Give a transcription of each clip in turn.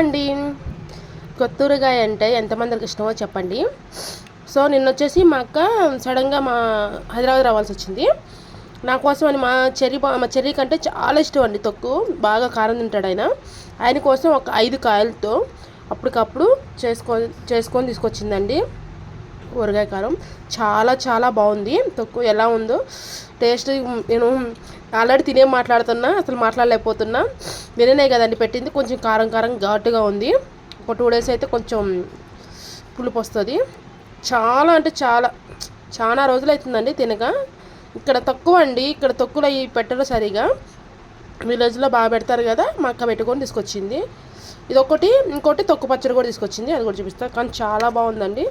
అండి. కొత్తూరగాయ అంటే ఎంతమందికి ఇష్టమో చెప్పండి. సో నిన్నొచ్చేసి మా అక్క సడన్గా హైదరాబాద్ రావాల్సి వచ్చింది. నా కోసం అని మా చెర్రీ కంటే చాలా ఇష్టం అండి తొక్కు. బాగా కారం తింటాడు ఆయన కోసం ఒక 5 కాయలతో అప్పటికప్పుడు చేసుకొని తీసుకొచ్చిందండి. ఊరగాయ కారం చాలా చాలా బాగుంది. తొక్కు ఎలా ఉందో టేస్ట్ నేను ఆల్రెడీ తినే మాట్లాడుతున్నా, అసలు మాట్లాడలేకపోతున్నా. నిన్ననే కదండి పెట్టింది, కొంచెం కారం కారం ఘాటుగా ఉంది. ఒక 2 days అయితే కొంచెం పులుపు వస్తుంది. చాలా అంటే చాలా రోజులు అవుతుందండి తినక. ఇక్కడ తక్కువ అండి, ఇక్కడ తొక్కులు అవి పెట్టరు సరిగా. విలేజ్లో బాగా పెడతారు కదా, మా అక్క పెట్టుకొని తీసుకొచ్చింది. ఇది ఒకటి, ఇంకోటి తొక్కు పచ్చడి కూడా తీసుకొచ్చింది, అది కూడా చూపిస్తాను. కానీ చాలా బాగుందండి.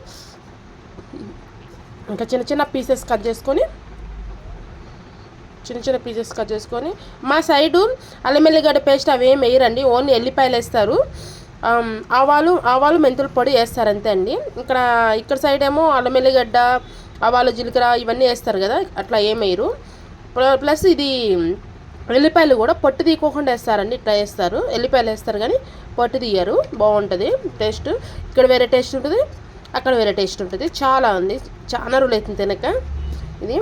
ఇంకా చిన్న చిన్న పీసెస్ కట్ చేసుకొని మా సైడు అల్లం ఎల్లిగడ్డ పేస్ట్ అవేం వేయరండి, ఓన్లీ ఎల్లిపాయలు వేస్తారు. ఆవాలు మెంతుల పొడి వేస్తారు అంతే అండి. ఇక్కడ సైడ్ ఏమో అల్లం ఎల్లిగడ్డ, ఆవాలు, జీలకర్ర ఇవన్నీ వేస్తారు కదా, అట్లా ఏం వేయరు. ప్లస్ ఇది ఎల్లిపాయలు కూడా పొట్టు తీయకోకుండా వేస్తారండి, ఇట్లా వేస్తారు. ఎల్లిపాయలు వేస్తారు కానీ పొట్టు తీయరు. బాగుంటుంది టేస్ట్. ఇక్కడ వేరే టేస్ట్ ఉంటుంది, అక్కడ వేరే టేస్ట్ ఉంటుంది. చాలా ఉంది, చాలా రోజులు అవుతుంది తినక. ఇది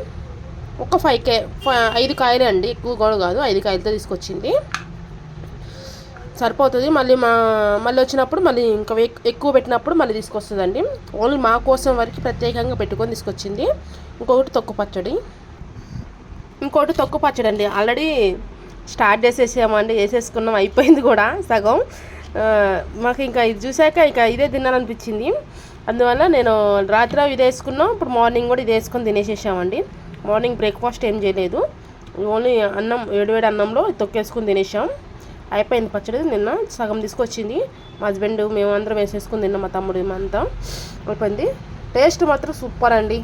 ఒక 5 కాయలే అండి, ఎక్కువ కూడా కాదు. 5 కాయలతో తీసుకొచ్చింది, సరిపోతుంది. మళ్ళీ వచ్చినప్పుడు మళ్ళీ ఇంకా ఎక్కువ పెట్టినప్పుడు మళ్ళీ తీసుకొస్తుందండి. ఓన్లీ మా కోసం వరకు ప్రత్యేకంగా పెట్టుకొని తీసుకొచ్చింది. ఇంకొకటి తొక్కు పచ్చడి అండి. ఆల్రెడీ స్టార్ట్ చేసేసామండి, వేసేసుకున్నాం, అయిపోయింది కూడా సగం. మాకు ఇంకా ఇది చూసాక ఇంకా ఇదే తినాలనిపించింది. అందువల్ల నేను రాత్రి ఇది వేసుకున్నాం, ఇప్పుడు మార్నింగ్ కూడా ఇది వేసుకొని తినేసేసామండి. మార్నింగ్ బ్రేక్ఫాస్ట్ ఏం చేయలేదు, ఓన్లీ అన్నం, వేడివేడి అన్నంలో తొక్కేసుకొని తినేసాం. అయిపోయింది పచ్చడి. నిన్న సగం తీసుకొచ్చింది మా హస్బెండ్, మేము అందరం వేసేసుకుని తిన్నాం, మా తమ్ముడు అంతా. అయిపోయింది. టేస్ట్ మాత్రం సూపర్ అండి.